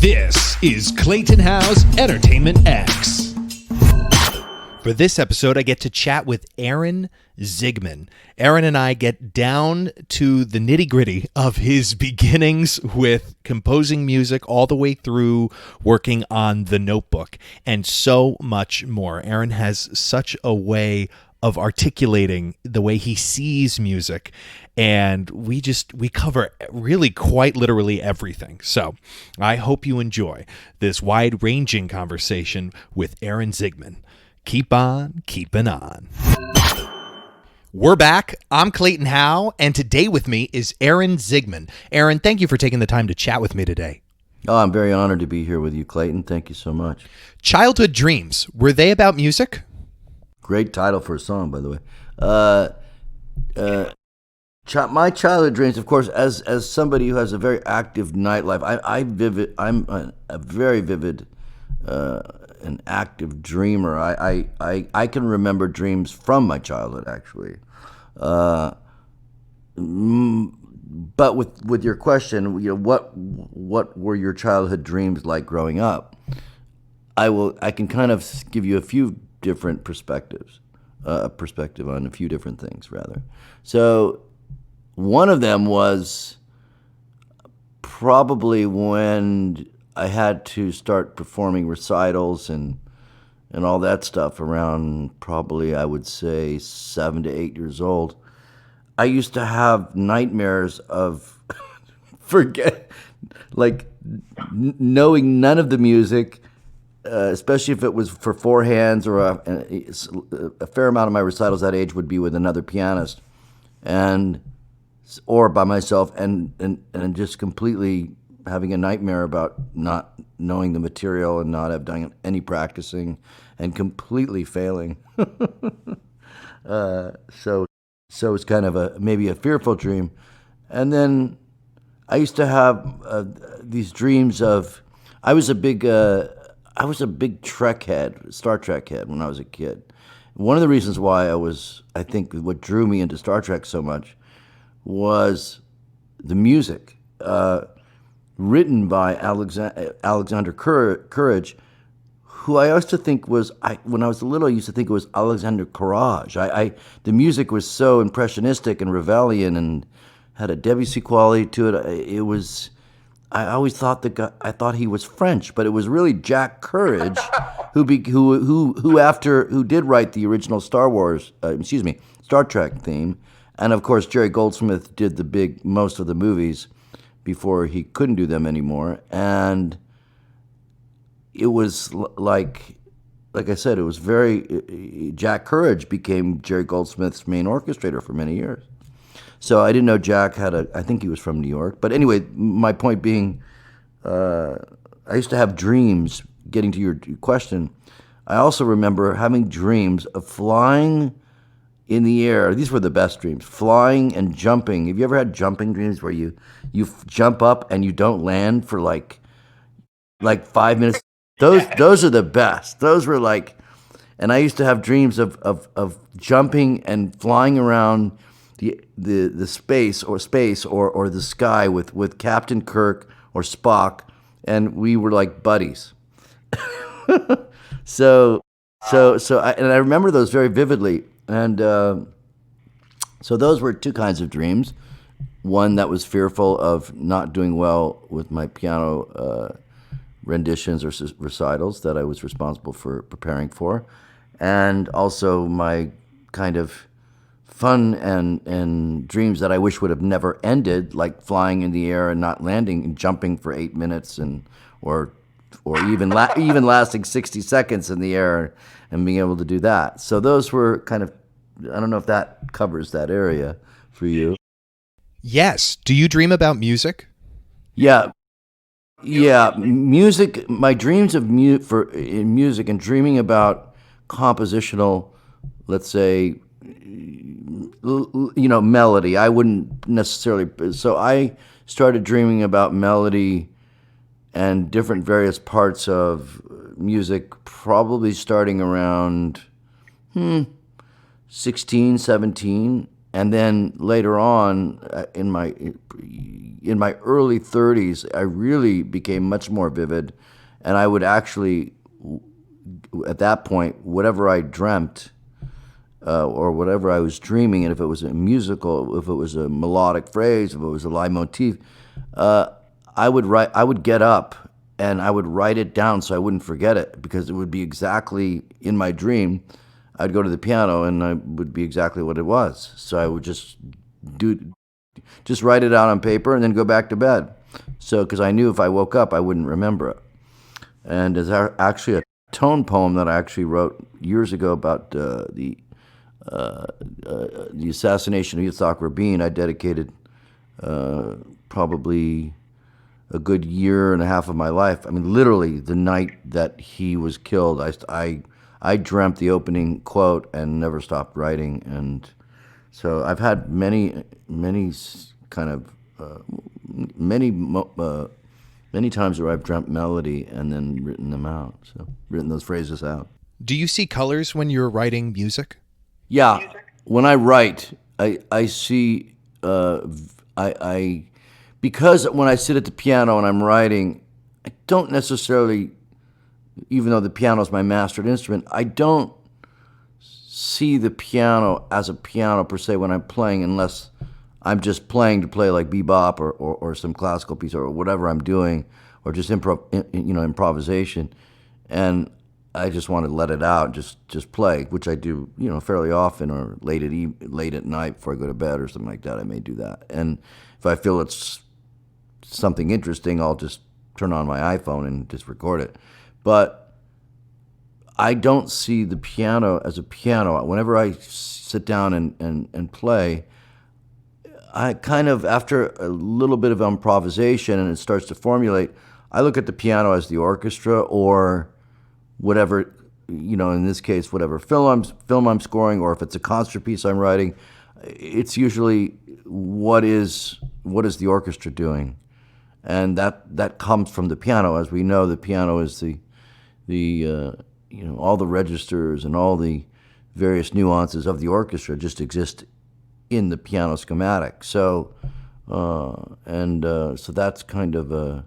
This is Clayton Howe's Entertainment X. For this episode, I get to chat with Aaron Zigman. Aaron and I get down to the nitty-gritty of his beginnings with composing music all the way through working on The Notebook and so much more. Aaron has such a way of articulating the way he sees music, and we cover really quite literally everything. So I hope you enjoy this wide-ranging conversation with Aaron Zigman. Keep on keeping on. We're back. I'm Clayton Howe, and today with me is Aaron Zigman. Aaron, thank you for taking the time to chat with me today. Oh, I'm very honored to be here with you, Clayton. Thank you so much. Childhood dreams, were they about music? Great title for a song, by the way. My childhood dreams, of course, as somebody who has a very active nightlife, I'm a very vivid, an active dreamer. I can remember dreams from my childhood, actually. But with your question, what were your childhood dreams like growing up? I can kind of give you a few different perspective on a few different things, rather. So one of them was probably when I had to start performing recitals and all that stuff around probably, I would say, 7 to 8 years old. I used to have nightmares of knowing none of the music, especially if it was for four hands, or a fair amount of my recitals that age would be with another pianist, or by myself, and just completely having a nightmare about not knowing the material and not have done any practicing and completely failing. So it's kind of maybe a fearful dream. And then I used to have these dreams of, I was a big Trek head, Star Trek head when I was a kid. One of the reasons why I think what drew me into Star Trek so much was the music, written by Alexander Courage, who I used to think was, when I was little, I used to think it was Alexander Courage. The music was so impressionistic and Ravellian and had a Debussy quality to it. I always thought I thought he was French, but it was really Jack Courage, who did write the original Star Trek theme, and of course Jerry Goldsmith did most of the movies before he couldn't do them anymore, and it was like I said, it was Jack Courage became Jerry Goldsmith's main orchestrator for many years. So I didn't know Jack I think he was from New York. But anyway, my point being, I used to have dreams, getting to your question. I also remember having dreams of flying in the air. These were the best dreams, flying and jumping. Have you ever had jumping dreams where you jump up and you don't land for like 5 minutes? Those are the best. Those were like, and I used to have dreams of jumping and flying around the space or the sky with Captain Kirk or Spock, and we were like buddies. So I remember those very vividly, and so those were two kinds of dreams. One that was fearful of not doing well with my piano renditions or recitals that I was responsible for preparing for, and also my kind of fun and dreams that I wish would have never ended, like flying in the air and not landing and jumping for 8 minutes or even lasting 60 seconds in the air and being able to do that. So those were kind of, I don't know if that covers that area for you. Yes. Do you dream about music? Yeah, music. My dreams of in music and dreaming about compositional, let's say, melody. I wouldn't necessarily. So I started dreaming about melody and different various parts of music, probably starting around 16, 17. And then later on, in my early 30s, I really became much more vivid, and I would actually, at that point, whatever I dreamt or whatever I was dreaming, and if it was a musical, if it was a melodic phrase, if it was a leitmotif, I would get up and I would write it down so I wouldn't forget it, because it would be exactly in my dream. I'd go to the piano and I would be exactly what it was. So I would just write it out on paper and then go back to bed. So, because I knew if I woke up, I wouldn't remember it. And there's actually a tone poem that I actually wrote years ago about the assassination of Yitzhak Rabin. I dedicated probably a good year and a half of my life. I mean, literally the night that he was killed, I dreamt the opening quote and never stopped writing. And so I've had many kind of many times where I've dreamt melody and then written them out. So written those phrases out. Do you see colors when you're writing music? Yeah, when I write, I see because when I sit at the piano and I'm writing, I don't necessarily, even though the piano is my mastered instrument, I don't see the piano as a piano per se when I'm playing, unless I'm just playing to play like bebop or some classical piece or whatever I'm doing, or just improvisation, and I just want to let it out, just play, which I do, fairly often, or late at night before I go to bed or something like that. I may do that, and if I feel it's something interesting, I'll just turn on my iPhone and just record it. But I don't see the piano as a piano. Whenever I sit down and play, I kind of, after a little bit of improvisation and it starts to formulate, I look at the piano as the orchestra, or whatever, in this case, whatever film I'm scoring, or if it's a concert piece I'm writing, it's usually what is the orchestra doing, and that comes from the piano. As we know, the piano is the all the registers and all the various nuances of the orchestra just exist in the piano schematic. So so that's kind of a.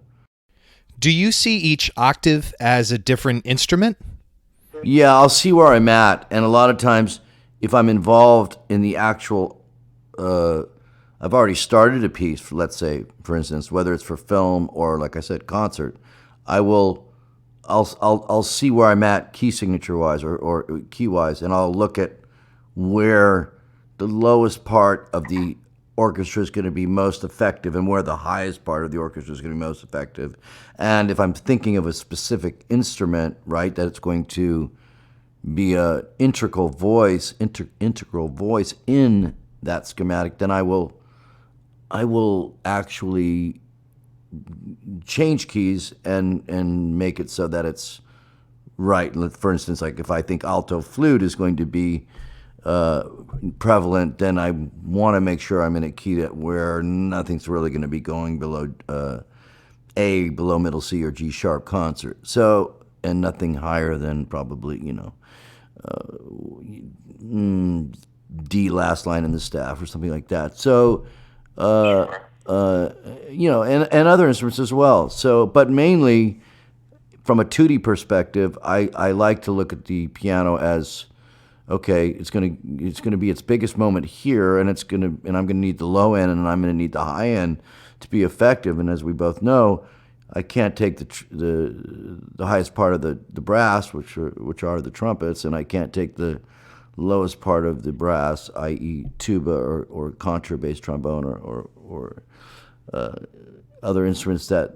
Do you see each octave as a different instrument? Yeah, I'll see where I'm at, and a lot of times, if I'm involved in the actual, I've already started a piece, let's say, for instance, whether it's for film or, like I said, concert, I'll see where I'm at key signature wise or key wise, and I'll look at where the lowest part of the orchestra is going to be most effective and where the highest part of the orchestra is going to be most effective. And if I'm thinking of a specific instrument, right, that it's going to be a integral voice in that schematic, then I will actually change keys and make it so that it's right. For instance, like if I think alto flute is going to be prevalent, then I want to make sure I'm in a key where nothing's really going to be going below A, below middle C or G sharp concert. So, and nothing higher than probably, D last line in the staff or something like that. So, and other instruments as well. So, but mainly from a tutti perspective, I like to look at the piano as, okay, it's gonna be its biggest moment here, and I'm gonna need the low end and I'm gonna need the high end to be effective. And as we both know, I can't take the highest part of the brass, which are the trumpets, and I can't take the lowest part of the brass, i.e. tuba or contrabass trombone or other instruments that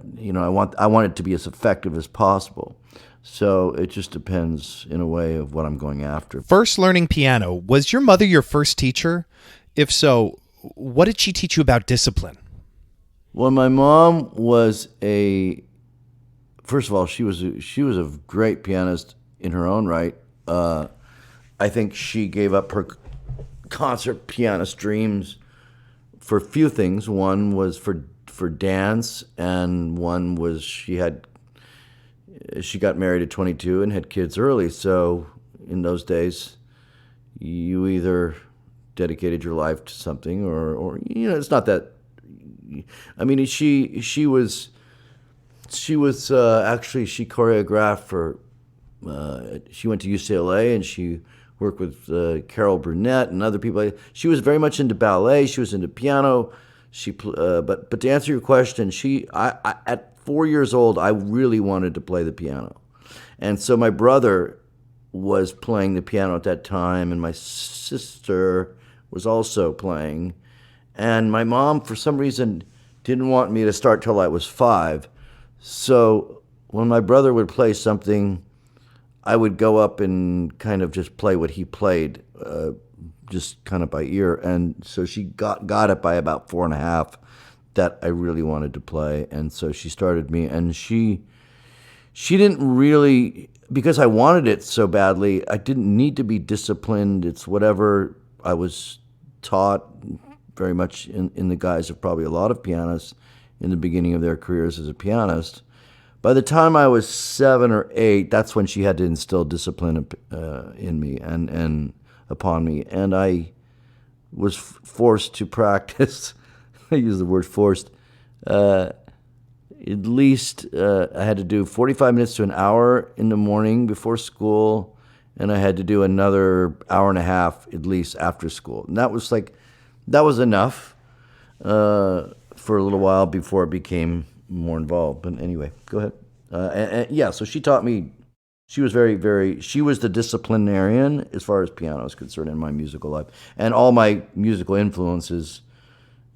I want it to be as effective as possible. So it just depends in a way of what I'm going after. First learning piano, was your mother your first teacher? If so, what did she teach you about discipline? Well, my mom was first of all, she was a great pianist in her own right. I think she gave up her concert pianist dreams for a few things. One was for dance, and one was she got married at 22 and had kids early. So in those days, you either dedicated your life to something, or it's not that. I mean, she was actually, she choreographed for. She went to UCLA and she worked with Carol Burnett and other people. She was very much into ballet. She was into piano. But to answer your question, I at 4 years old, I really wanted to play the piano, and so my brother was playing the piano at that time, and my sister was also playing, and my mom, for some reason, didn't want me to start till I was 5. So when my brother would play something, I would go up and kind of just play what he played, just kind of by ear. And so she got it by about 4.5 that I really wanted to play, and so she started me, and she didn't really, because I wanted it so badly, I didn't need to be disciplined. It's whatever I was taught, very much in the guise of probably a lot of pianists in the beginning of their careers as a pianist. By the time I was 7 or 8, that's when she had to instill discipline in me and upon me, and I was forced to practice. I use the word forced. At least I had to do 45 minutes to an hour in the morning before school, and I had to do another hour and a half at least after school. And that was enough for a little while before it became more involved. But anyway, go ahead. And so she taught me. She was she was the disciplinarian as far as piano is concerned in my musical life. And all my musical influences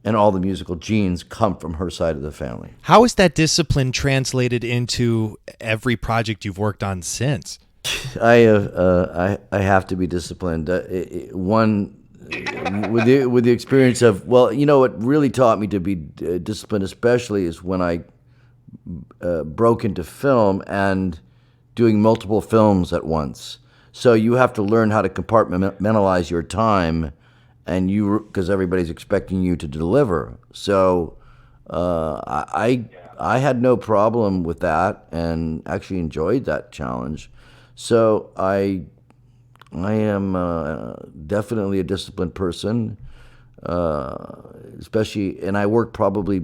and all the musical genes come from her side of the family. How is that discipline translated into every project you've worked on since? I have to be disciplined. One, with the experience of, what really taught me to be disciplined, especially, is when I broke into film and doing multiple films at once. So you have to learn how to compartmentalize your time, and because everybody's expecting you to deliver. So I had no problem with that, and actually enjoyed that challenge. So I am definitely a disciplined person, especially, and I work probably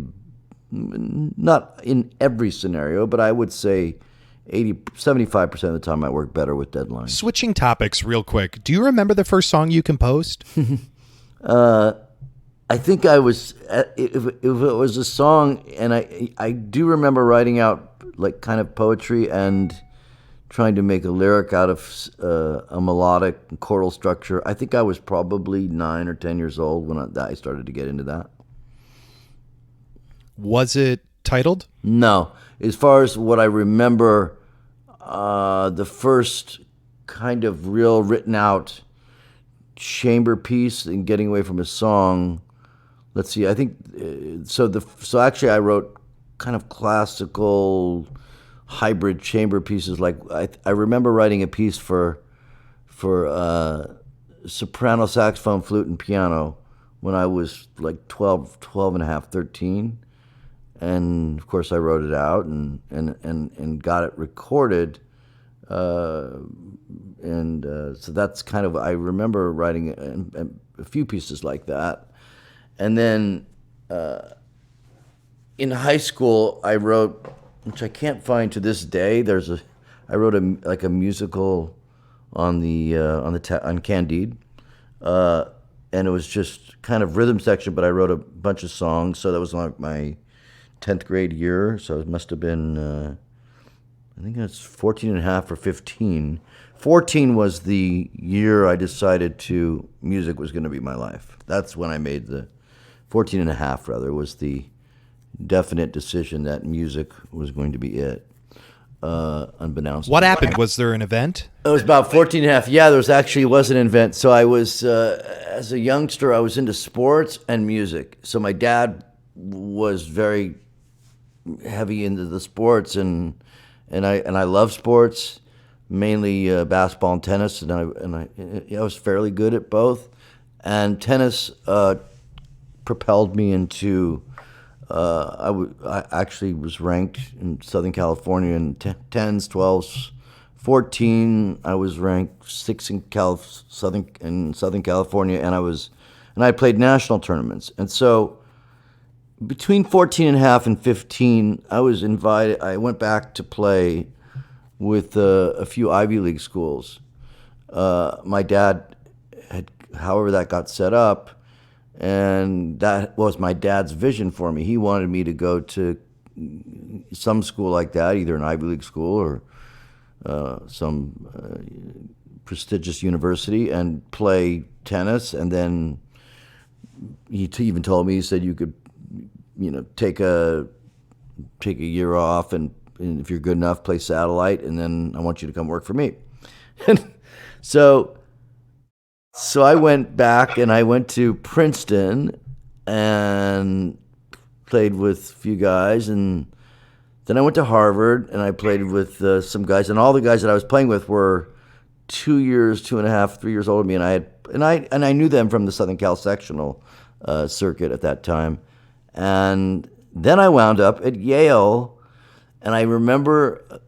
not in every scenario, but I would say 75% of the time I work better with deadlines. Switching topics real quick, do you remember the first song you composed? I think I was, if it was a song, and I do remember writing out like kind of poetry and trying to make a lyric out of a melodic choral structure. I think I was probably 9 or 10 years old when I started to get into that. Was it titled? No. As far as what I remember, the first kind of real written out chamber piece and getting away from a song. Let's see. I think so. Actually, I wrote kind of classical hybrid chamber pieces. Like I remember writing a piece for soprano, saxophone, flute, and piano when I was like 12 and a half, 13. And of course, I wrote it out and got it recorded. So that's kind of, I remember writing a few pieces like that. And then in high school, I wrote, which I can't find to this day. I wrote a musical on Candide, and it was just kind of rhythm section. But I wrote a bunch of songs, so that was like my 10th grade year. So it must have been, I think it's 14 and a half or 15. 14 was the year I decided music was going to be my life. That's when I made 14 and a half rather, was the definite decision that music was going to be it, unbeknownst. What happened? Was there an event? It was about 14 and a half. Yeah, was an event. So I was, as a youngster, I was into sports and music. So my dad was very heavy into the sports, and I love sports, mainly basketball and tennis, and I was fairly good at both. And tennis propelled me into. I actually was ranked in Southern California in 10s, 12s, 14. I was ranked 6th in Southern California, and I was and I played national tournaments. And so between 14 and a half and 15, I was invited. I went back to play with a few Ivy League schools. My dad had, however that got set up, and that was my dad's vision for me. He wanted me to go to some school like that, either an Ivy League school or some prestigious university, and play tennis. And then he even told me, he said, you could, take a year off, and if you're good enough, play satellite, and then I want you to come work for me. So I went back, and I went to Princeton and played with a few guys, and then I went to Harvard, and I played with some guys, and all the guys that I was playing with were 2 years, 2.5, 3 years older than me, and I knew them from the Southern Cal sectional circuit at that time. And then I wound up at Yale, and I remember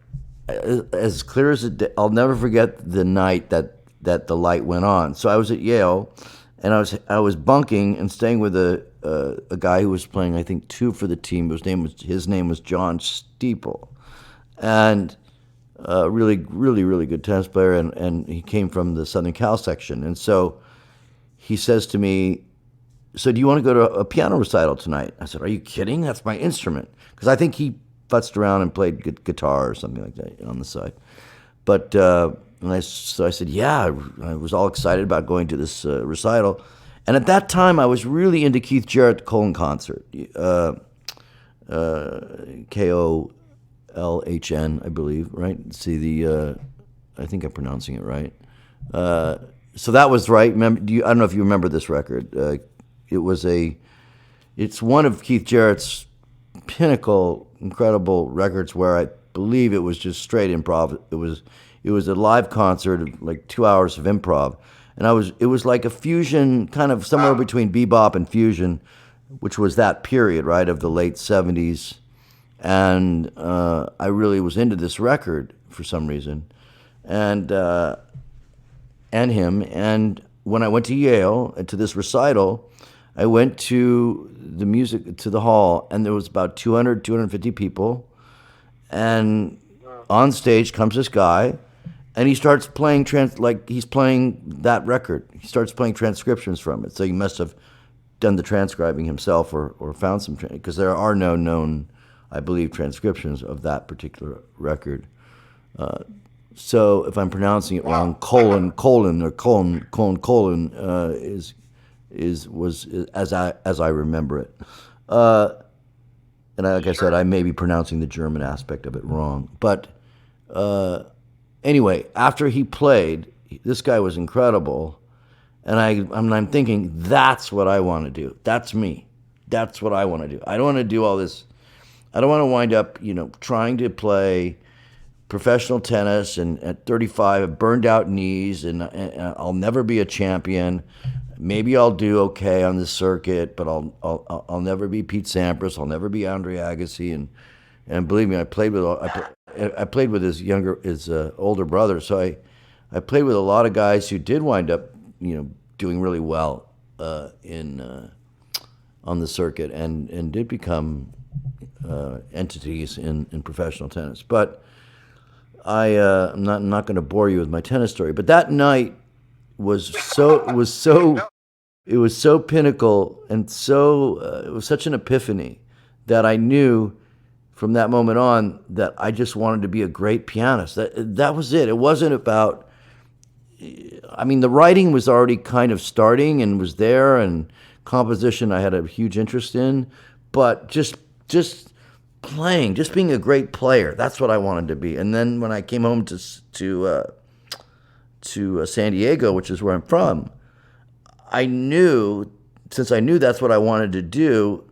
as clear as a day, I'll never forget the night that the light went on. So I was at Yale, and I was bunking and staying with a guy who was playing, I think, 2 for the team. His name was John Steeple, and really good tennis player, and he came from the Southern Cal section. And so he says to me, "So do you want to go to a piano recital tonight?" I said, "Are you kidding? That's my instrument." Because I think he futzed around and played guitar or something like that on the side. But so I said, "Yeah." I was all excited about going to this recital. And at that time, I was really into Keith Jarrett Colon concert, Kolhn, I believe, right? See I think I'm pronouncing it right. So that was right. I don't know if you remember this record. It's one of Keith Jarrett's pinnacle, incredible records where I believe it was just straight improv. It was a live concert of like 2 hours of improv. And it was like a fusion, kind of somewhere between bebop and fusion, which was that period, right, of the late 70s. And I really was into this record for some reason, and him. And when I went to Yale to this recital, I went to the hall, and there was about 250 people. And on stage comes this guy, and he starts playing he's playing that record. He starts playing transcriptions from it. So he must have done the transcribing himself, or found some, because there are no known, I believe, transcriptions of that particular record. So if I'm pronouncing it wrong, Colon was as I remember it. And like I said, I may be pronouncing the German aspect of it wrong. But anyway, after he played, this guy was incredible. And I'm thinking, that's what I want to do. That's me. That's what I want to do. I don't want to do all this. I don't want to wind up, trying to play professional tennis, and at 35, I've burned out knees, and I'll never be a champion. Maybe I'll do okay on the circuit, but I'll never be Pete Sampras. I'll never be Andre Agassi, and believe me, I played with his older brother. So I played with a lot of guys who did wind up, doing really well on the circuit, and did become entities in professional tennis. But I'm not going to bore you with my tennis story. But that night was so pinnacle, and it was such an epiphany that I knew from that moment on that I just wanted to be a great pianist. That was it. It wasn't about. The writing was already kind of starting and was there, and composition I had a huge interest in, but just playing, just being a great player. That's what I wanted to be. And then when I came home to San Diego, which is where I'm from, since I knew that's what I wanted to do,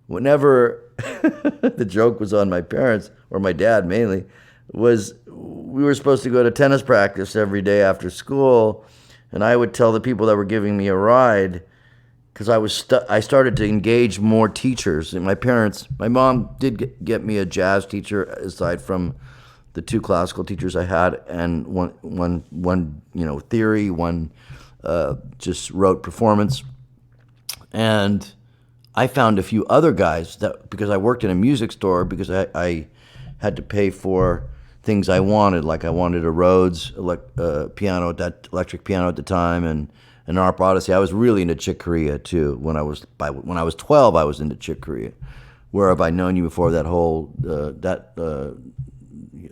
whenever the joke was on my parents, or my dad mainly, was we were supposed to go to tennis practice every day after school, and I would tell the people that were giving me a ride, because I started to engage more teachers. And my mom did get me a jazz teacher aside from the 2 classical teachers I had, and one theory, one just wrote performance. And I found a few other guys that, because I worked in a music store, because I had to pay for things I wanted, like I wanted a Rhodes piano, that electric piano at the time, and an ARP Odyssey. I was really into Chick Corea too. When I was 12, I was into Chick Corea. Where Have I Known You Before? That whole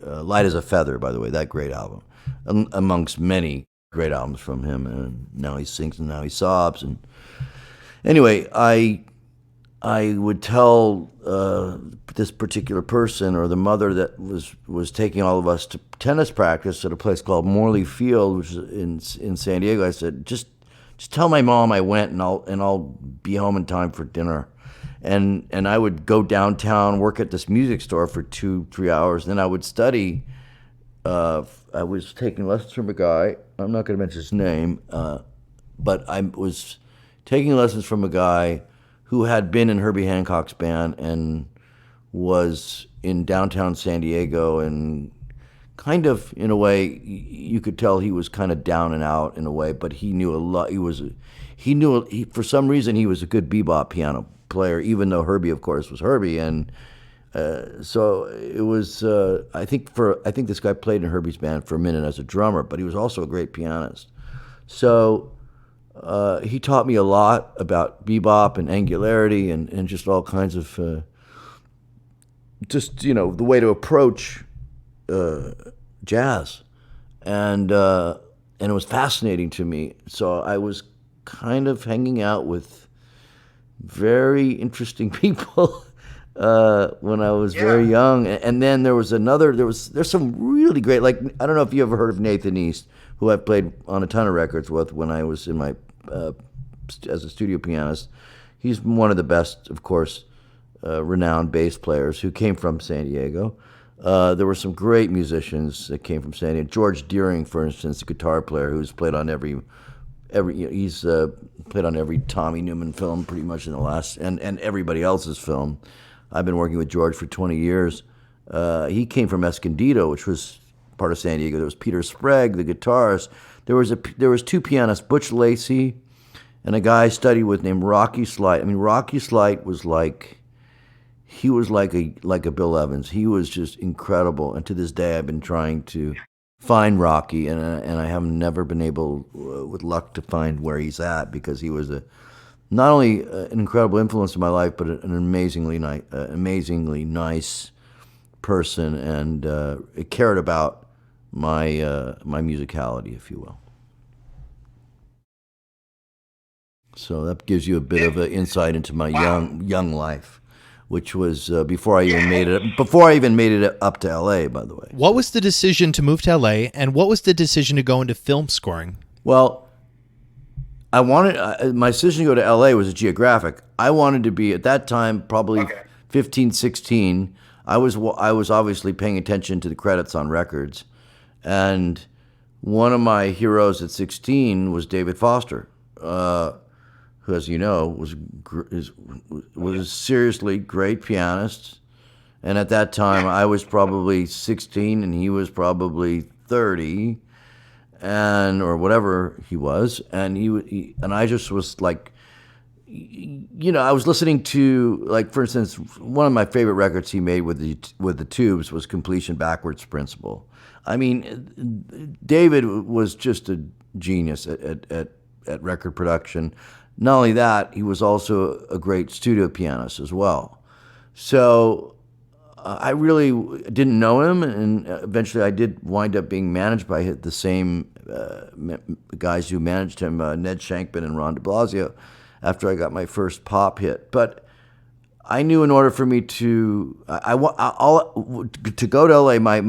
Light as a Feather, by the way, that great album, amongst many great albums from him. And Now He Sings and Now He Sobs. And anyway, I would tell this particular person, or the mother that was taking all of us to tennis practice at a place called Morley Field, which is in San Diego. I said, just tell my mom I went, and I'll be home in time for dinner. And I would go downtown, work at this music store for 2-3 hours. Then I would study. I was taking lessons from a guy. I'm not going to mention his name, but I was taking lessons from a guy who had been in Herbie Hancock's band and was in downtown San Diego, and kind of, in a way, you could tell he was kind of down and out in a way, but he knew a lot. For some reason, he was a good bebop piano player, even though Herbie, of course, was Herbie. And so it was, I think this guy played in Herbie's band for a minute as a drummer, but he was also a great pianist. So he taught me a lot about bebop and angularity and just all kinds of, the way to approach jazz. And it was fascinating to me. So I was kind of hanging out with very interesting people when I was very young. And then there's some really great, like, I don't know if you ever heard of Nathan East, who I've played on a ton of records with when I was in my as a studio pianist. He's one of the best, of course, renowned bass players who came from San Diego. There were some great musicians that came from San Diego. George Deering, for instance, the guitar player, who's played on he's played on every Tommy Newman film pretty much in the last, and everybody else's film. I've been working with George for 20 years. He came from Escondido, which was part of San Diego. There was Peter Sprague, the guitarist. There was two pianists, Butch Lacey, and a guy I studied with named Rocky Slight. I mean, Rocky Slight was like a Bill Evans. He was just incredible. And to this day, I've been trying to find Rocky, and I have never been able, with luck, to find where he's at, because he was not only an incredible influence in my life, but an amazingly nice person, and cared about my musicality, if you will. So that gives you a bit of an insight into my young life, which was before I even made it up to LA, by the way. What was the decision to move to LA, and what was the decision to go into film scoring? Well, I wanted my decision to go to LA was geographic. I wanted to be, at that time, probably 15, 16. I was obviously paying attention to the credits on records, and one of my heroes at 16 was David Foster, who, as you know, was a seriously great pianist. And at that time, I was probably 16 and he was probably 30, or whatever he was. And and I just was like, I was listening to, like, for instance, one of my favorite records he made with the Tubes was Completion Backwards Principle. I mean, David was just a genius at record production. Not only that, he was also a great studio pianist as well. So I really didn't know him, and eventually I did wind up being managed by the same guys who managed him, Ned Shankman and Ron de Blasio, after I got my first pop hit. But I knew in order for me to go to LA, my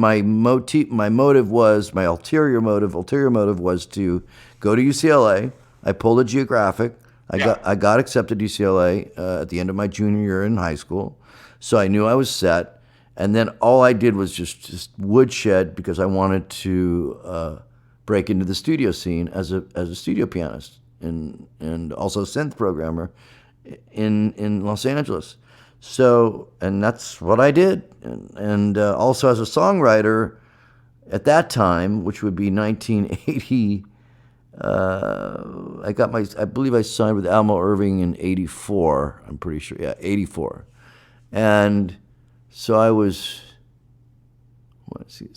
ulterior motive was to go to UCLA. I pulled a geographic. I got accepted to UCLA at the end of my junior year in high school, so I knew I was set. And then all I did was just woodshed, because I wanted to break into the studio scene as a studio pianist and also synth programmer in Los Angeles. So, and that's what I did. And also as a songwriter at that time, which would be 1980. I believe I signed with Almo Irving in '84. I'm pretty sure, yeah, '84, and so I was,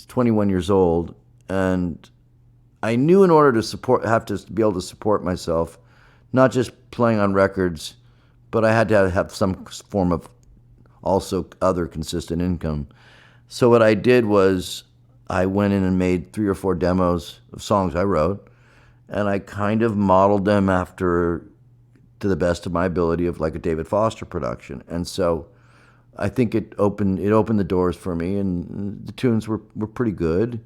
21 years old, and I knew in order to have to be able to support myself, not just playing on records, but I had to have some form of also other consistent income. So what I did was I went in and made 3 or 4 demos of songs I wrote, and I kind of modeled them after, to the best of my ability, of like a David Foster production. And so I think it opened the doors for me, and the tunes were pretty good,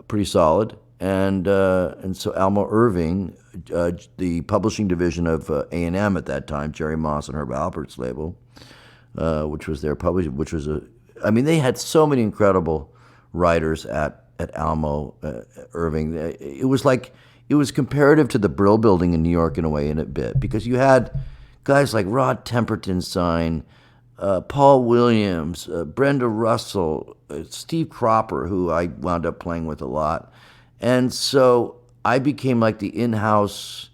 pretty solid. And so Almo Irving, the publishing division of A&M at that time, Jerry Moss and Herb Alpert's label, which was their publishing, they had so many incredible writers at Almo Irving. It was comparative to the Brill Building in New York in a way, in a bit, because you had guys like Rod Temperton sign, Paul Williams, Brenda Russell, Steve Cropper, who I wound up playing with a lot. And so I became like the in-house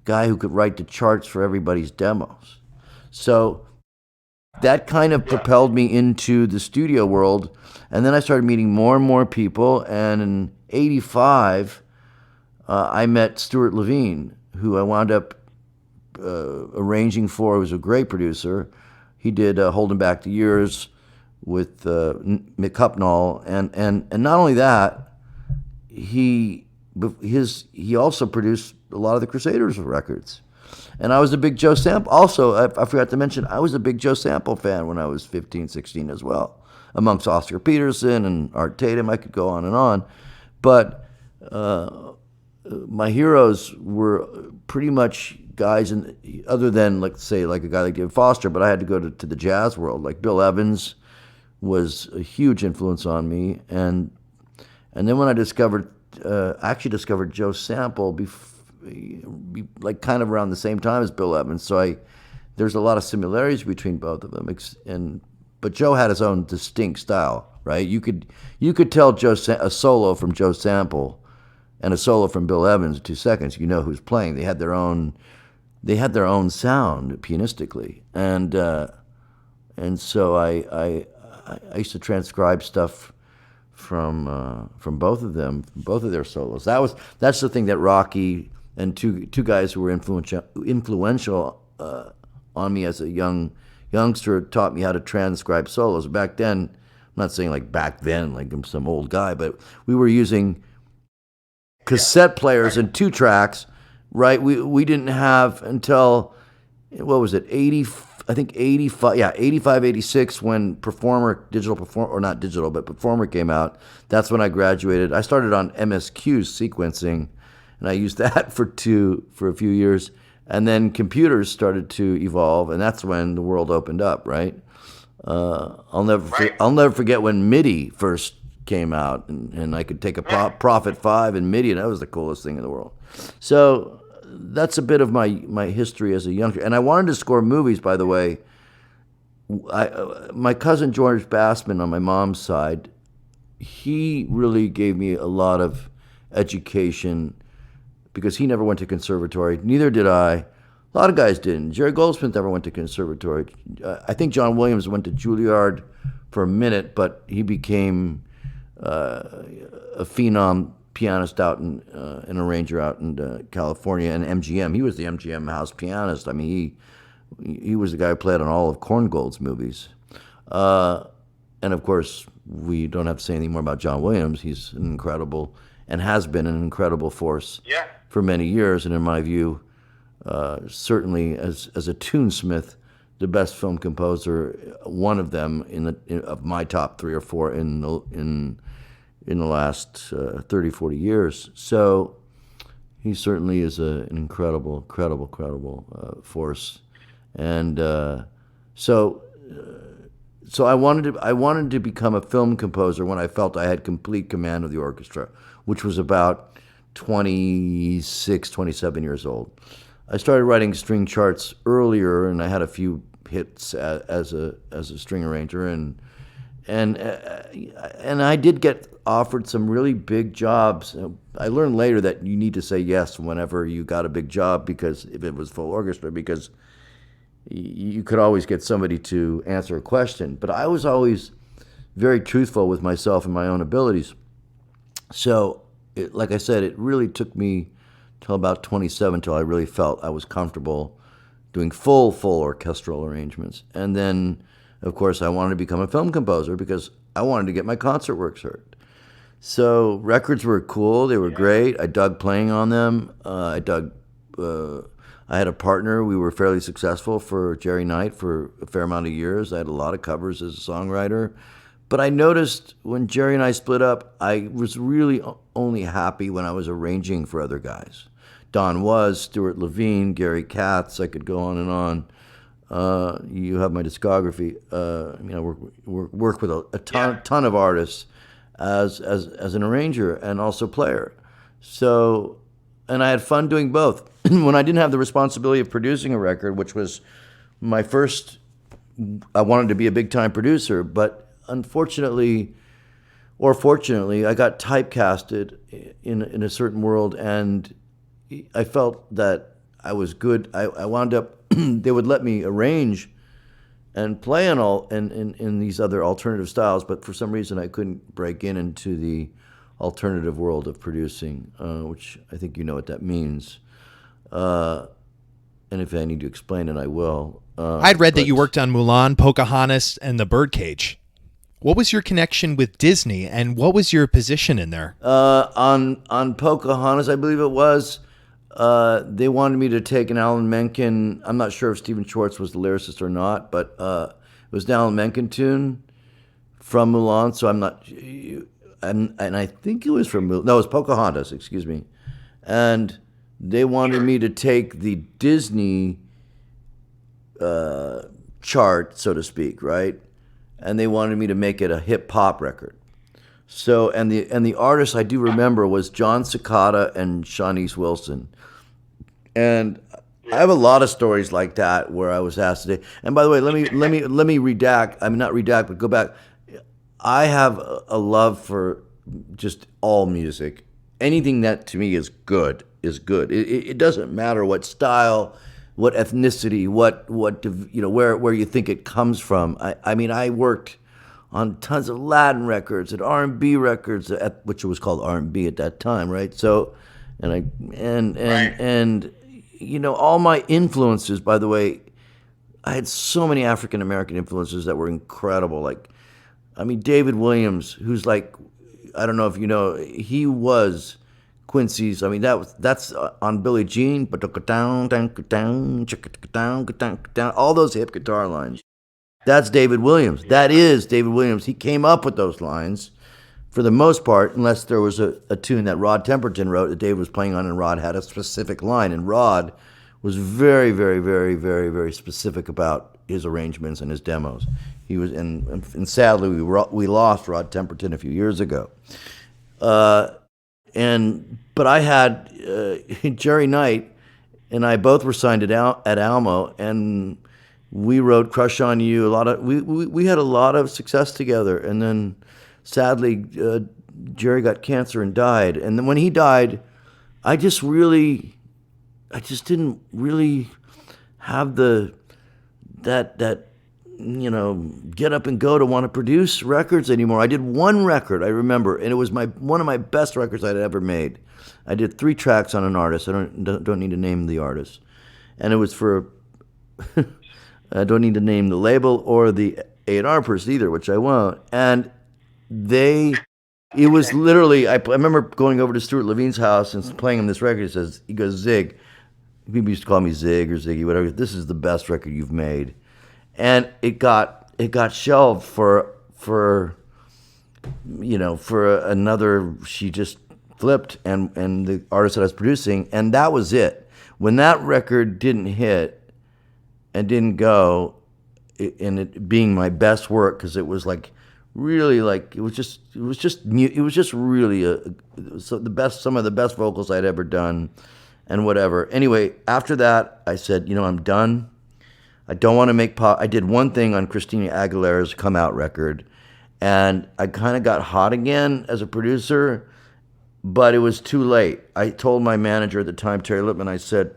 guy who could write the charts for everybody's demos. So that kind of propelled me into the studio world. And then I started meeting more and more people. And in '85, I met Stuart Levine, who I wound up arranging for. He was a great producer. He did Holding Back the Years with Mick Hucknall. And not only that, he also produced a lot of the Crusaders records. And I was a big Joe Sample. Also, I forgot to mention, I was a big Joe Sample fan when I was 15, 16 as well, amongst Oscar Peterson and Art Tatum. I could go on and on. But my heroes were pretty much guys, other than, like, say, like a guy like David Foster, but I had to go to the jazz world. Like Bill Evans was a huge influence on me. And then when I actually discovered Joe Sample, like kind of around the same time as Bill Evans. So there's a lot of similarities between both of them. But Joe had his own distinct style, right? You could tell a solo from Joe Sample and a solo from Bill Evans in 2 seconds. You know who's playing. They had their own sound pianistically, and so I used to transcribe stuff from both of them, both of their solos. That's the thing that Rocky and two guys who were influential on me as a youngster taught me how to transcribe solos. Back then, I'm not saying like back then, like I'm some old guy, but we were using cassette players and 2 tracks, right? We didn't have until, what was it, 85, 86, when Performer came out. That's when I graduated. I started on MSQ's sequencing, and I used that for a few years. And then computers started to evolve, and that's when the world opened up, right? I'll never forget when MIDI first came out, and I could take a Prophet 5 in MIDI, and that was the coolest thing in the world. So that's a bit of my history as a youngster. And I wanted to score movies, by the way. My cousin George Bassman on my mom's side, he really gave me a lot of education because he never went to conservatory. Neither did I. A lot of guys didn't. Jerry Goldsmith never went to conservatory. I think John Williams went to Juilliard for a minute, but he became a phenom pianist out an arranger out in California, and MGM. He was the MGM house pianist. I mean, he was the guy who played on all of Korngold's movies. And of course, we don't have to say anything more about John Williams. He's an incredible, and has been an incredible force for many years, and in my view, certainly as a tunesmith, the best film composer, one of them of my top 3 or 4 in the last 30, 40 years. So he certainly is an incredible force. And so I wanted to become a film composer when I felt I had complete command of the orchestra, which was about 26, 27 years old. I started writing string charts earlier, and I had a few hits as a string arranger, and and I did get offered some really big jobs. I learned later that you need to say yes whenever you got a big job, because if it was full orchestra, because you could always get somebody to answer a question. But I was always very truthful with myself and my own abilities. So, like I said, it really took me till about 27 till I really felt I was comfortable doing full orchestral arrangements. And then, of course, I wanted to become a film composer because I wanted to get my concert works heard. So records were cool. They were great. I dug playing on them. I had a partner. We were fairly successful for Jerry Knight for a fair amount of years. I had a lot of covers as a songwriter. But I noticed when Jerry and I split up, I was really only happy when I was arranging for other guys. Don Was, Stuart Levine, Gary Katz, I could go on and on. You have my discography. Work with a ton of artists as an arranger and also player. So, and I had fun doing both. When I didn't have the responsibility of producing a record, which was my first, I wanted to be a big-time producer, but unfortunately, or fortunately, I got typecasted in a certain world, and I felt that I was good. I wound up, they would let me arrange and play in these other alternative styles, but for some reason I couldn't break into the alternative world of producing, which I think you know what that means. And if I need to explain it, I will. I'd read that you worked on Mulan, Pocahontas, and The Birdcage. What was your connection with Disney, and what was your position in there? On Pocahontas, I believe it was, they wanted me to take an Alan Menken. I'm not sure if Stephen Schwartz was the lyricist or not, but it was an Alan Menken tune from Mulan. So I'm not, and I think it was from Mulan. No, it was Pocahontas. Excuse me. And they wanted me to take the Disney chart, so to speak, right? And they wanted me to make it a hip hop record. So, and the artist I do remember was John Cicada and Shawnice Wilson. And I have a lot of stories like that where I was asked to. And by the way, let me redact. I mean, not redact, but go back. I have a love for just all music. Anything that to me is good is good. It doesn't matter what style, what ethnicity, what where you think it comes from. I mean, I worked on tons of Latin records and R&B records, which was called R&B at that time, right? So, and all my influences. By the way, I had so many African American influences that were incredible. Like, I mean, David Williams, who's like, I don't know if you know, he was Quincy's. I mean, that's on Billie Jean, all those hip guitar lines. That's David Williams. That is David Williams. He came up with those lines for the most part, unless there was a tune that Rod Temperton wrote that Dave was playing on, and Rod had a specific line. And Rod was very, very, very, very, very specific about his arrangements and his demos. He was, and sadly, we lost Rod Temperton a few years ago. But I had Jerry Knight and I both were signed at Almo, and we wrote "Crush on You." We had a lot of success together, and then sadly, Jerry got cancer and died. And then when he died, I just didn't really have that get up and go to want to produce records anymore. I did one record, I remember, and it was one of my best records I'd ever made. I did 3 tracks on an artist. I don't need to name the artist, and it was for I don't need to name the label or the A&R person either, which I won't. And it was literally, I remember going over to Stuart Levine's house and playing him this record. He goes, "Zig," people used to call me Zig or Ziggy, whatever. "This is the best record you've made." And it got shelved for another. She just flipped, and the artist that I was producing, and that was it. When that record didn't hit and didn't go, and it being my best work, because it was like really like it was just really some of the best vocals I'd ever done, and whatever. Anyway, after that, I said, I'm done. I don't want to make pop. I did one thing on Christina Aguilera's Come Out record, And I kind of got hot again as a producer, but it was too late. I told my manager at the time, Terry Lippman, I said,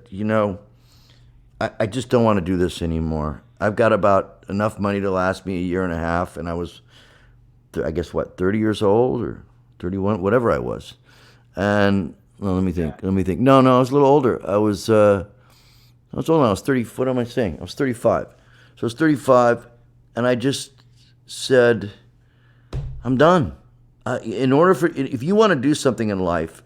I just don't want to do this anymore. I've got about enough money to last me a year and a half, and I was, I guess, 30 years old or 31, whatever I was. And, well, let me think. No, I was a little older. I was old. I was 30, what am I saying? I was 35. So I was 35, and I just said, I'm done. If you want to do something in life,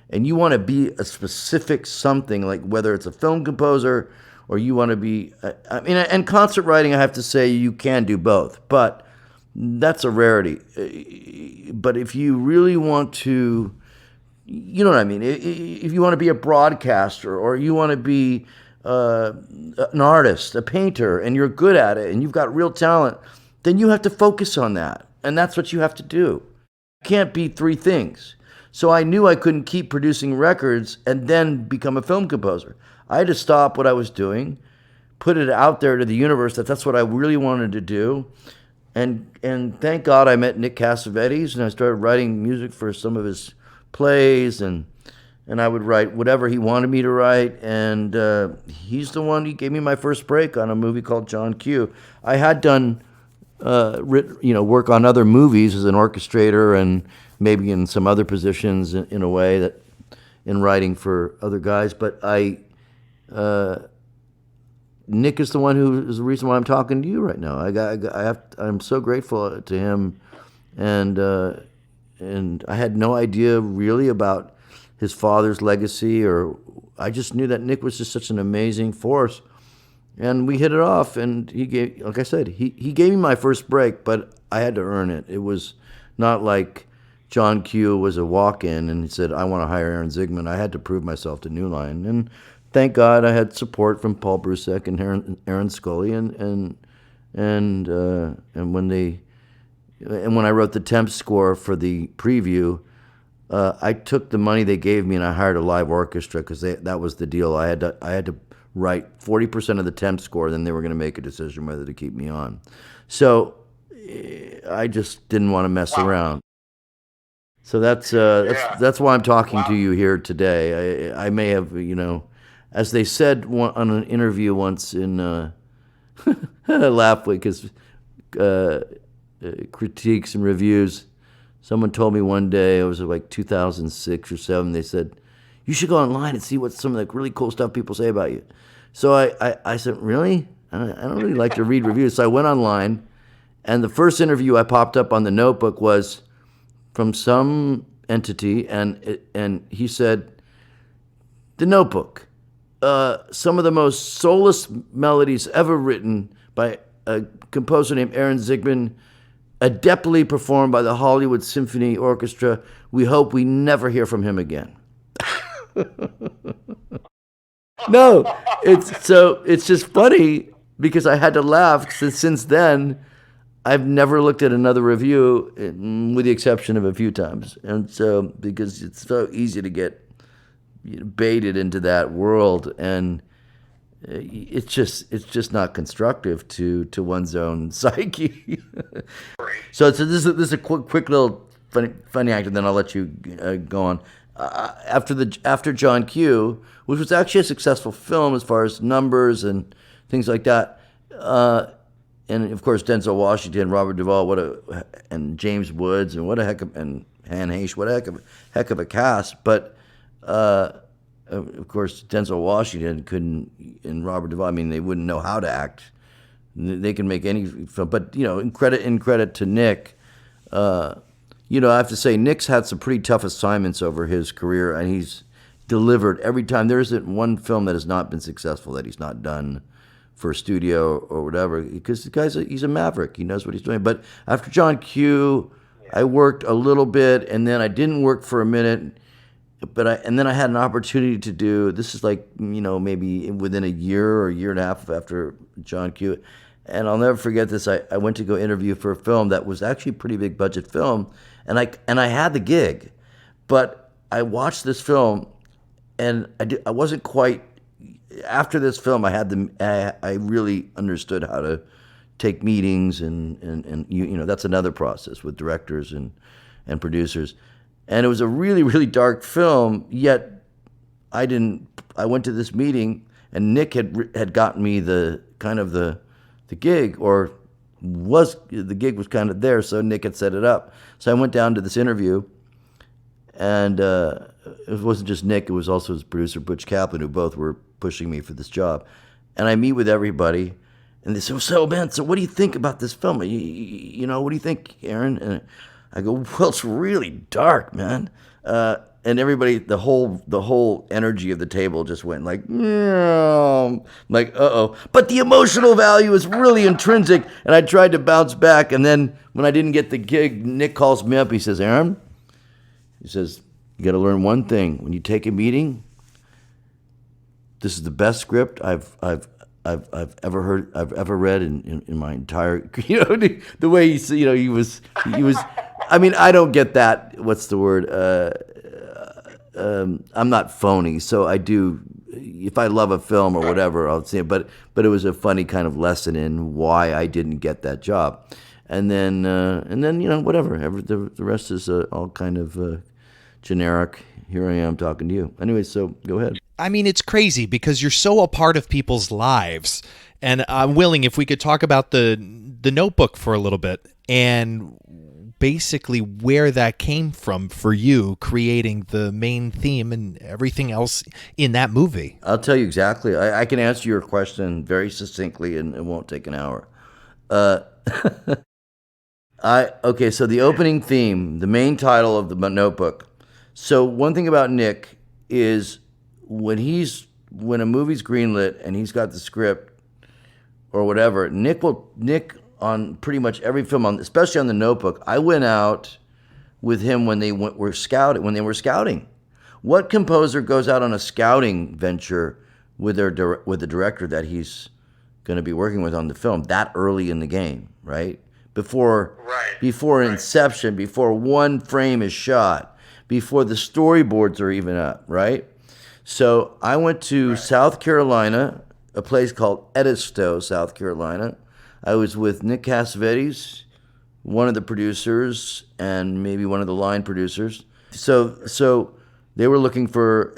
and you want to be a specific something, like whether it's a film composer or you want to be, and concert writing, I have to say you can do both, but that's a rarity. But if you really want to, you know what I mean? If you want to be a broadcaster or you want to be an artist, a painter, and you're good at it and you've got real talent, then you have to focus on that. And that's what you have to do. You can't be three things. So I knew I couldn't keep producing records and then become a film composer. I had to stop what I was doing, put it out there to the universe that that's what I really wanted to do. And thank God I met Nick Cassavetes, and I started writing music for some of his plays, and I would write whatever he wanted me to write. And he's the one who gave me my first break on a movie called John Q. I had done work on other movies as an orchestrator and maybe in some other positions in a way that in writing for other guys. But Nick is the one who is the reason why I'm talking to you right now. I'm so grateful to him, and I had no idea really about his father's legacy, or I just knew that Nick was just such an amazing force. And we hit it off, and he gave, like I said, he gave me my first break, but I had to earn it. It was not like John Q was a walk-in and he said, I want to hire Aaron Zigman. I had to prove myself to New Line. And thank God I had support from Paul Brusek and Aaron Scully, and when I wrote the temp score for the preview, I took the money they gave me and I hired a live orchestra because that was the deal. I had to write 40% of the temp score, then they were going to make a decision whether to keep me on. So I just didn't want to mess around. So that's why I'm talking to you here today. I may have, as they said on an interview once in, I laugh because critiques and reviews. Someone told me one day, it was like 2006 or 7, they said, you should go online and see what some of the really cool stuff people say about you. So I said, really? I don't really like to read reviews. So I went online, and the first interview I popped up on the notebook was from some entity, and he said, The Notebook, some of the most soulless melodies ever written by a composer named Aaron Zigman, adeptly performed by the Hollywood Symphony Orchestra. We hope we never hear from him again. No, it's just funny because I had to laugh since then I've never looked at another review with the exception of a few times. And so because it's so easy to get baited into that world, and it's just not constructive to one's own psyche. So this is a quick little funny act, and then I'll let you go on. After John Q, which was actually a successful film as far as numbers and things like that, and of course Denzel Washington, Robert Duvall, and James Woods, and and Han Heche, what a heck of a cast. But of course Denzel Washington couldn't, and Robert Duvall, I mean, they wouldn't know how to act. They can make any film, but in credit to Nick. I have to say, Nick's had some pretty tough assignments over his career, and he's delivered every time. There isn't one film that has not been successful that he's not done for a studio or whatever, because he's a maverick. He knows what he's doing. But after John Q, I worked a little bit, and then I didn't work for a minute. And then I had an opportunity to do, this is like, maybe within a year or a year and a half after John Q. And I'll never forget this. I went to go interview for a film that was actually a pretty big budget film, and I had the gig, but I watched this film, and I wasn't quite. After this film, I really understood how to take meetings, and you know that's another process with directors and producers. And it was a really, really dark film, yet I went to this meeting, and Nick had gotten me the gig, or the gig was kind of there, so Nick had set it up. So I went down to this interview, and it wasn't just Nick, it was also his producer, Butch Kaplan, who both were pushing me for this job. And I meet with everybody, and they say, so man, so what do you think about this film? You know, what do you think, Aaron? And I go, well, it's really dark, man. And everybody, the whole energy of the table just went like, like, uh-oh. But the emotional value is really intrinsic. And I tried to bounce back. And then when I didn't get the gig, Nick calls me up. He says, Aaron, he says, you got to learn one thing. When you take a meeting, this is the best script I've ever read in my entire, you know, the way he was, I mean, I don't get that. What's the word? I'm not phony, so I do. If I love a film or whatever, I'll see it. But it was a funny kind of lesson in why I didn't get that job, and then you know whatever. The rest is all kind of generic. Here I am talking to you. Anyway, so go ahead. I mean, it's crazy because you're so a part of people's lives, and I'm willing if we could talk about the Notebook for a little bit and basically where that came from for you creating the main theme and everything else in that movie. I'll tell you exactly. I can answer your question very succinctly, and it won't take an hour. Okay, so the opening theme, the main title of the Notebook. So one thing about Nick is when a movie's greenlit and he's got the script or whatever, Nick on pretty much every film, especially on the Notebook. I went out with him when they were scouting. What composer goes out on a scouting venture with the director that he's going to be working with on the film that early in the game, right? Before inception, before one frame is shot, before the storyboards are even up, right? So I went to South Carolina, a place called Edisto, South Carolina. I was with Nick Cassavetes, one of the producers, and maybe one of the line producers. So they were looking for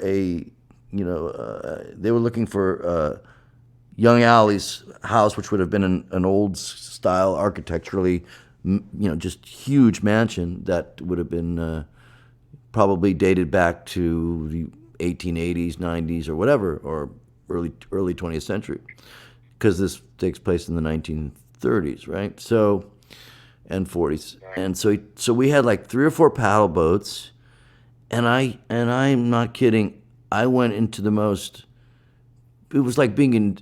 Young Allie's house, which would have been an old style architecturally, just huge mansion that would have been probably dated back to the 1880s, 90s, or whatever, or early 20th century. Because this takes place in the 1930s, right? So, and 40s, and so we had like 3 or 4 paddle boats, and I'm not kidding. I went into the most. It was like being in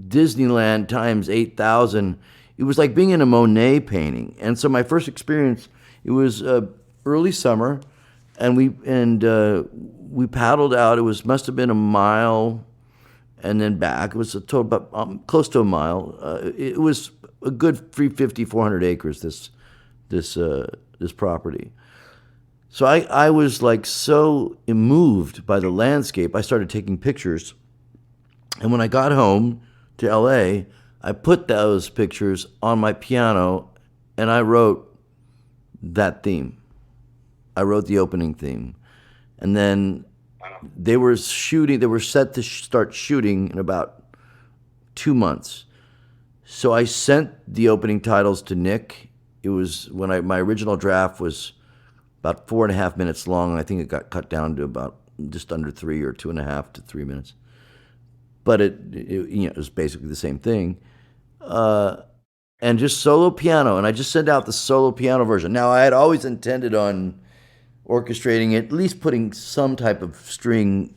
Disneyland times 8,000. It was like being in a Monet painting. And so my first experience, it was early summer, and we paddled out. It must have been a mile. And then back. It was a total about close to a mile. It was a good 350, 400 acres. This property. So I was like so moved by the landscape. I started taking pictures, and when I got home to L.A., I put those pictures on my piano, and I wrote that theme. I wrote the opening theme, and then. They were set to start shooting in about 2 months. So I sent the opening titles to Nick. It was when my original draft was about 4.5 minutes long, and I think it got cut down to about just under 3 or 2.5 to 3 minutes. But it was basically the same thing. And just solo piano, and I just sent out the solo piano version. Now I had always intended on orchestrating it, at least putting some type of string,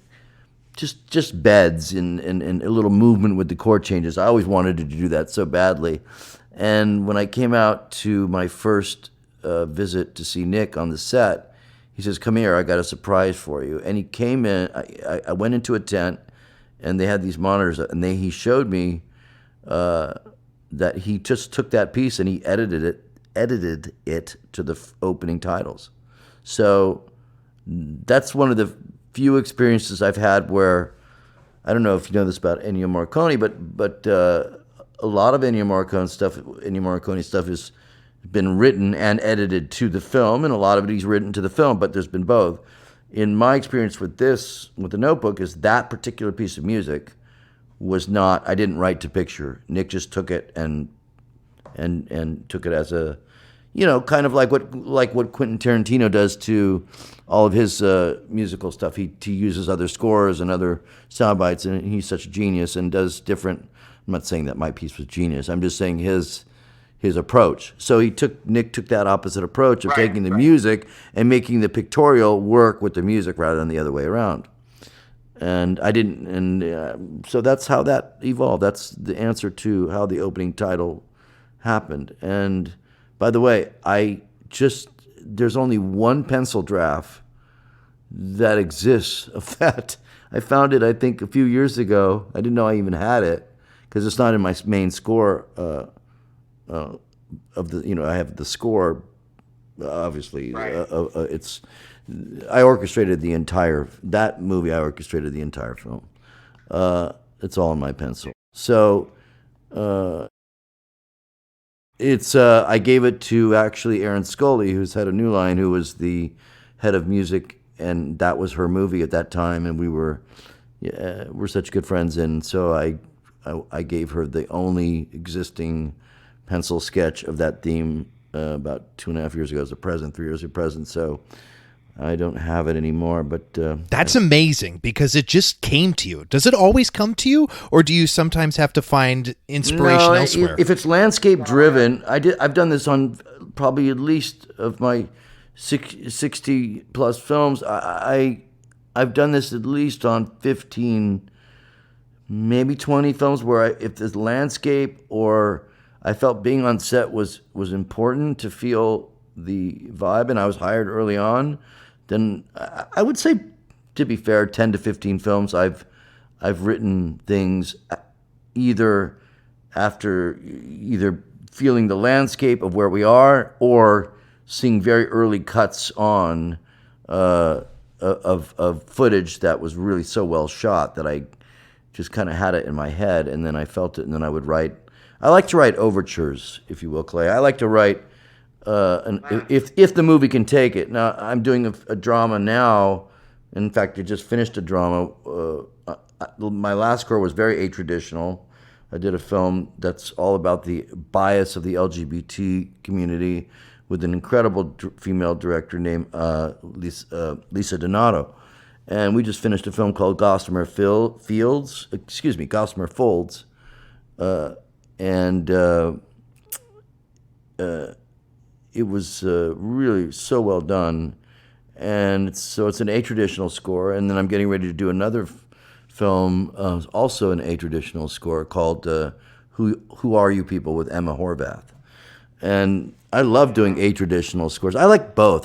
just beds and a little movement with the chord changes. I always wanted to do that so badly. And when I came out to my first visit to see Nick on the set, he says, "Come here, I got a surprise for you." And he came in, I went into a tent, and they had these monitors, and he showed me that he just took that piece and he edited it to the opening titles. So that's one of the few experiences I've had where, I don't know if you know this about Ennio Morricone, but a lot of Ennio Morricone stuff has been written and edited to the film, and a lot of it he's written to the film, but there's been both. In my experience with The Notebook, is that particular piece of music was not, I didn't write to picture. Nick just took it and took it as a, kind of like what Quentin Tarantino does to all of his musical stuff. He uses other scores and other sound bites, and he's such a genius and does different. I'm not saying that my piece was genius. I'm just saying his approach. So Nick took that opposite approach of taking the music and making the pictorial work with the music rather than the other way around. And I didn't, so that's how that evolved. That's the answer to how the opening title happened. And by the way, there's only one pencil draft that exists of that. I found it, I think, a few years ago. I didn't know I even had it because it's not in my main score of the, I have the score, obviously. I orchestrated that movie. I orchestrated the entire film. It's all in my pencil. So I gave it to actually Erin Scully, who's head of New Line, who was the head of music, and that was her movie at that time, and we're such good friends, and so I gave her the only existing pencil sketch of that theme about 2.5 years ago as a present, 3 years as a present. So I don't have it anymore, but that's amazing because it just came to you. Does it always come to you, or do you sometimes have to find inspiration elsewhere? If it's landscape driven, I've done this on probably at least of my 60 plus films. I've done this at least on 15, maybe 20 films where if there's landscape or I felt being on set was important to feel the vibe, and I was hired early on, then I would say, to be fair, 10 to 15 films I've written things either feeling the landscape of where we are or seeing very early cuts on of footage that was really so well shot that I just kind of had it in my head, and then I felt it, and then I would write. I like to write overtures, if you will, Clay. I like to write, if the movie can take it. Now, I'm doing a drama now. In fact, I just finished a drama. My last score was very atraditional. I did a film that's all about the bias of the LGBT community with an incredible female director named Lisa Donato. And we just finished a film called Gossamer Folds. And it was really so well done, and it's an atraditional score. And then I'm getting ready to do another film, also an atraditional score called "Who Are You People" with Emma Horvath. And I love doing atraditional scores. I like both.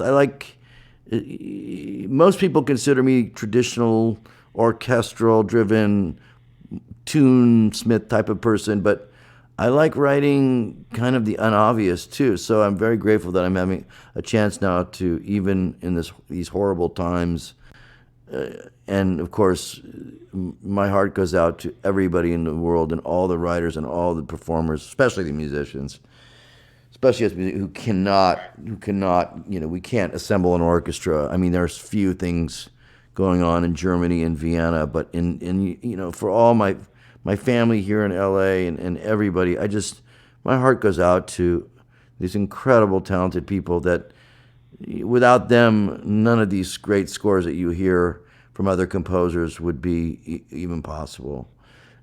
Most people consider me traditional, orchestral-driven, tunesmith type of person, but I like writing kind of the unobvious too. So I'm very grateful that I'm having a chance now to, even in these horrible times, and of course, my heart goes out to everybody in the world and all the writers and all the performers, especially the musicians, especially us who cannot, we can't assemble an orchestra. I mean, there's few things going on in Germany and Vienna, but for all my family here in LA and everybody, my heart goes out to these incredible, talented people that without them, none of these great scores that you hear from other composers would be even possible.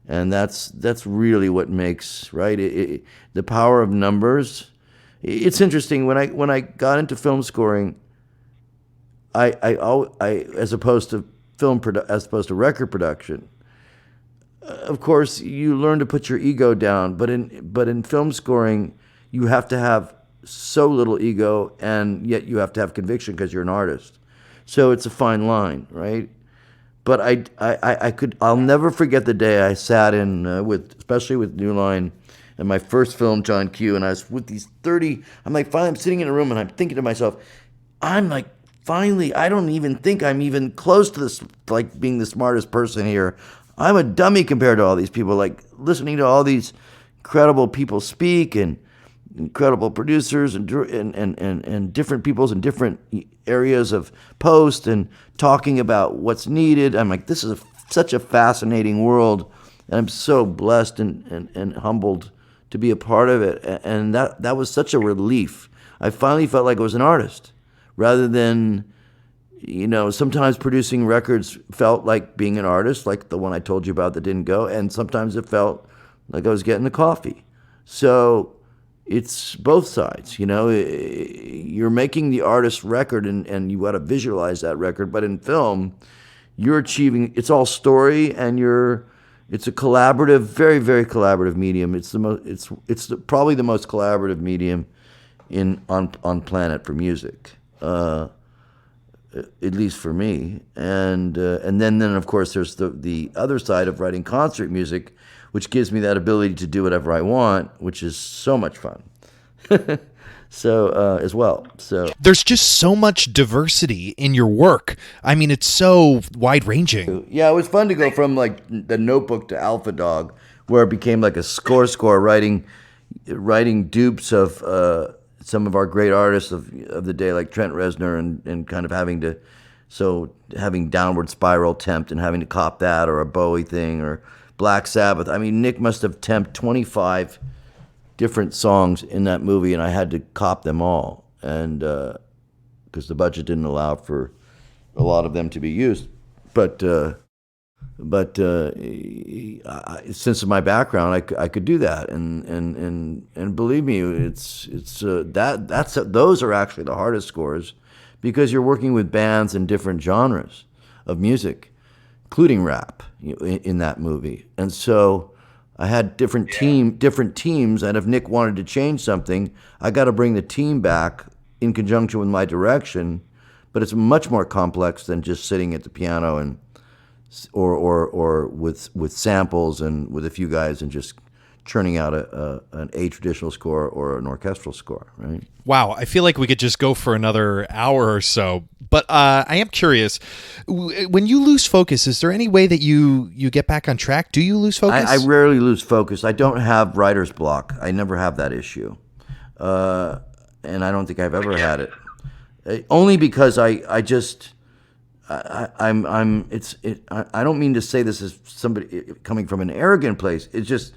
And that's really what makes, right? The power of numbers. It's interesting when I got into film scoring, I as opposed to record production. Of course, you learn to put your ego down, but in film scoring, you have to have so little ego, and yet you have to have conviction because you're an artist. So it's a fine line, right? But I'll never forget the day I sat in especially with New Line, and my first film, John Q, and I was with these 30. I'm sitting in a room, and I'm thinking to myself, finally, I don't even think I'm even close to this, being the smartest person here. I'm a dummy compared to all these people, listening to all these incredible people speak and incredible producers and different peoples in different areas of post and talking about what's needed. I'm like, this is such a fascinating world, and I'm so blessed and humbled to be a part of it. And that was such a relief. I finally felt like I was an artist rather than, sometimes producing records felt like being an artist, like the one I told you about that didn't go, and sometimes it felt like I was getting the coffee. So it's both sides, You're making the artist's record and you got to visualize that record, but in film, you're achieving, it's all story, and it's a collaborative, very, very collaborative medium. It's probably the most collaborative medium on planet for music. At least for me, and then of course there's the other side of writing concert music, which gives me that ability to do whatever I want, which is so much fun. So as well. So there's just so much diversity in your work. I mean, it's so wide ranging. Yeah, it was fun to go from like the Notebook to Alpha Dog, where it became like a score writing dupes of some of our great artists of the day, like Trent Reznor, and kind of having Downward Spiral temped and having to cop that, or a Bowie thing, or Black Sabbath. I mean, Nick must have temped 25 different songs in that movie, and I had to cop them all, and because the budget didn't allow for a lot of them to be used. But since of my background, I could do that, and believe me, those are actually the hardest scores, because you're working with bands in different genres of music, including rap, in that movie, and so I had different teams, and if Nick wanted to change something, I got to bring the team back in conjunction with my direction, but it's much more complex than just sitting at the piano and or with samples and with a few guys and just churning out an traditional score or an orchestral score, right? Wow, I feel like we could just go for another hour or so. But I am curious, when you lose focus, is there any way that you get back on track? Do you lose focus? I rarely lose focus. I don't have writer's block. I never have that issue, and I don't think I've ever had it. Only because I don't mean to say this as somebody coming from an arrogant place. It's just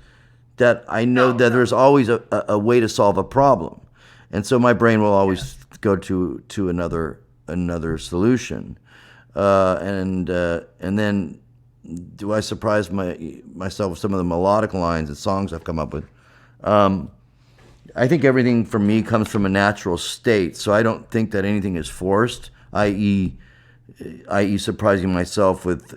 that I know that there's always a way to solve a problem, and so my brain will always go to another solution, and then do I surprise myself with some of the melodic lines and songs I've come up with? I think everything for me comes from a natural state, so I don't think that anything is forced, i.e. surprising myself with,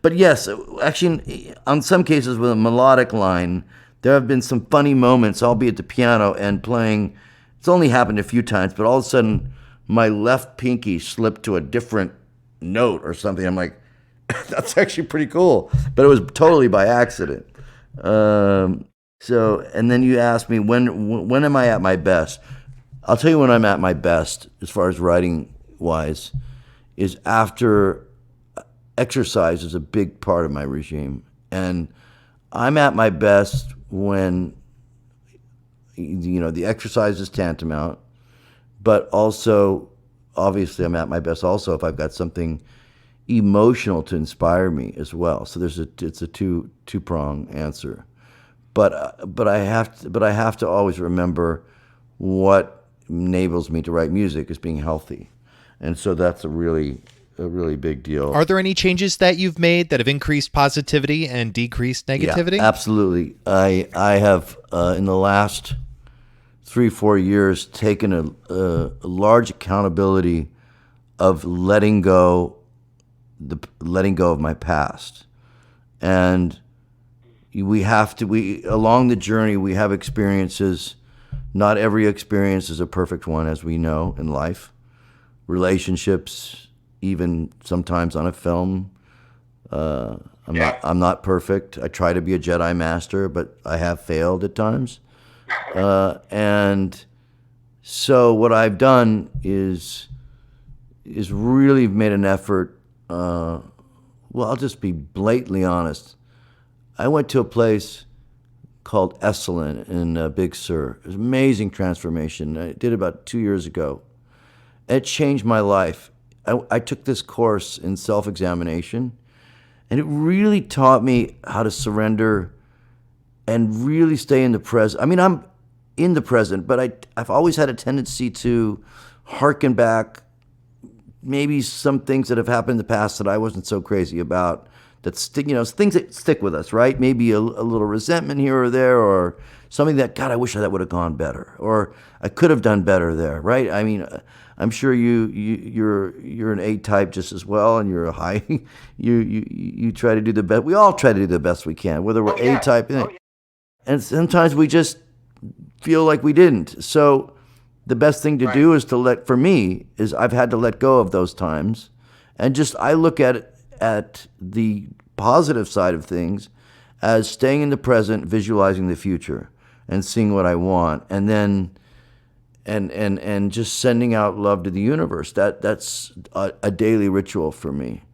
but yes, actually, on some cases with a melodic line, there have been some funny moments. I'll be at the piano and playing. It's only happened a few times, but all of a sudden, my left pinky slipped to a different note or something. I'm like, that's actually pretty cool, but it was totally by accident. So, and then you asked me when am I at my best? I'll tell you when I'm at my best as far as writing wise. Is after exercise is a big part of my regime. And I'm at my best when, the exercise is tantamount, but also, obviously, I'm at my best also if I've got something emotional to inspire me as well. So it's a two-prong answer. But I have to always remember what enables me to write music is being healthy. And so that's a really big deal. Are there any changes that you've made that have increased positivity and decreased negativity? Yeah, absolutely. I have, in the last 3-4 years, taken a large accountability of letting go of my past. And along the journey, we have experiences. Not every experience is a perfect one, as we know in life. Relationships, even sometimes on a film. I'm not perfect. I try to be a Jedi master, but I have failed at times. And so what I've done is really made an effort. I'll just be blatantly honest. I went to a place called Esalen in Big Sur. It was an amazing transformation. I did it about 2 years ago. It changed my life. I took this course in self-examination, and it really taught me how to surrender and really stay in the present. I mean, I'm in the present, but I've always had a tendency to hearken back maybe some things that have happened in the past that I wasn't so crazy about, that things that stick with us, right? Maybe a little resentment here or there, or something that, God, I wish that would have gone better, or I could have done better there, right? I mean, I'm sure you're an A type just as well, and you're a high. you try to do the best. We all try to do the best we can, whether we're A type, and sometimes we just feel like we didn't. So the best thing to do is for me, I've had to let go of those times, and I look at the positive side of things as staying in the present, visualizing the future, and seeing what I want, and then and just sending out love to the universe. That's a daily ritual for me,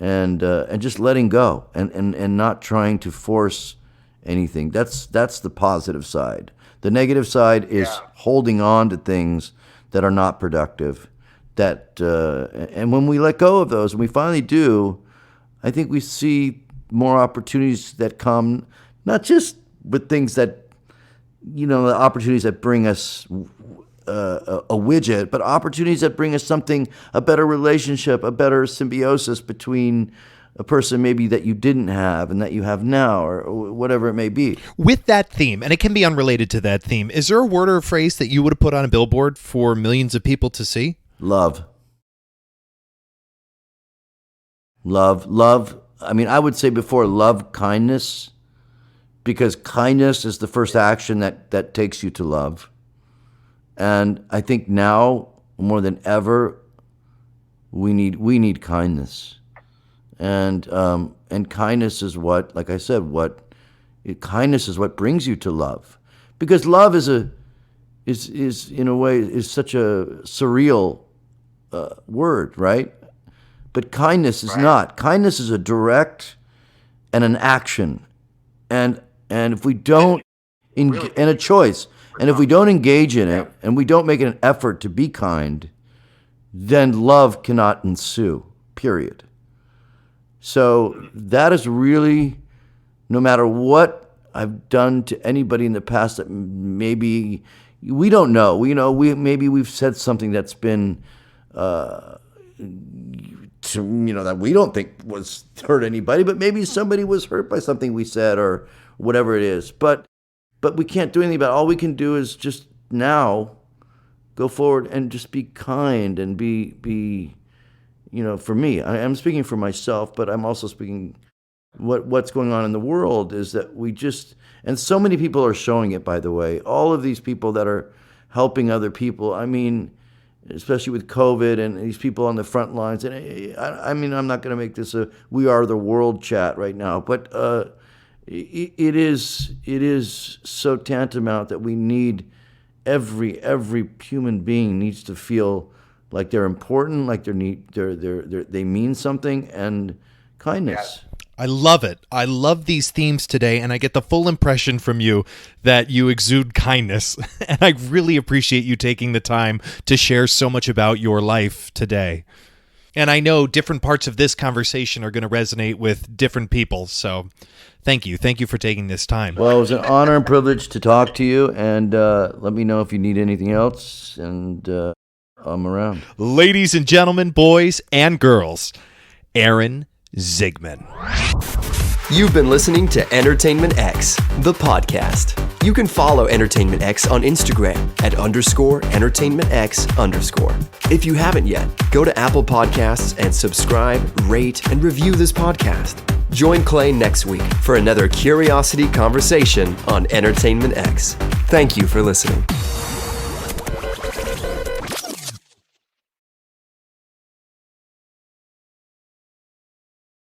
and just letting go and not trying to force anything. That's the positive side. The negative side is holding on to things that are not productive. And when we let go of those, and we finally do, I think we see more opportunities that come, not just with things that, the opportunities that bring us a widget, but opportunities that bring us something, a better relationship, a better symbiosis between a person maybe that you didn't have and that you have now, or whatever it may be. With that theme, and it can be unrelated to that theme, is there a word or a phrase that you would have put on a billboard for millions of people to see? Love. Love. I mean, I would say before love, kindness, because kindness is the first action that takes you to love. And I think now more than ever, we need kindness. And kindness is what, like I said, kindness is what brings you to love, because love is in a way is such a surreal word, right? But kindness is not. Kindness is a direct and an action, and if we don't and a choice, and if we don't engage in it, and we don't make an effort to be kind, then love cannot ensue. Period. So that is really, no matter what I've done to anybody in the past that maybe we don't know. Maybe we've said something that's been, that we don't think was hurt anybody, but maybe somebody was hurt by something we said or whatever it is. But we can't do anything about it. All we can do is just now go forward and just be kind and be. For me, I'm speaking for myself, but I'm also speaking what's going on in the world is that and so many people are showing it, by the way, all of these people that are helping other people. I mean, especially with COVID and these people on the front lines. And I'm not going to make this a We Are the World chat right now, but it is so tantamount that we need every human being needs to feel like they're important, like they mean something, and kindness. I love it. I love these themes today, and I get the full impression from you that you exude kindness. And I really appreciate you taking the time to share so much about your life today. And I know different parts of this conversation are going to resonate with different people, so thank you. Thank you for taking this time. Well, it was an honor and privilege to talk to you, and let me know if you need anything else, and I'm around. Ladies and gentlemen, boys and girls, Aaron Zigman. You've been listening to Entertainment X, the podcast. You can follow Entertainment X on Instagram at _EntertainmentX_. If you haven't yet, go to Apple Podcasts and subscribe, rate, and review this podcast. Join Clay next week for another curiosity conversation on Entertainment X. Thank you for listening.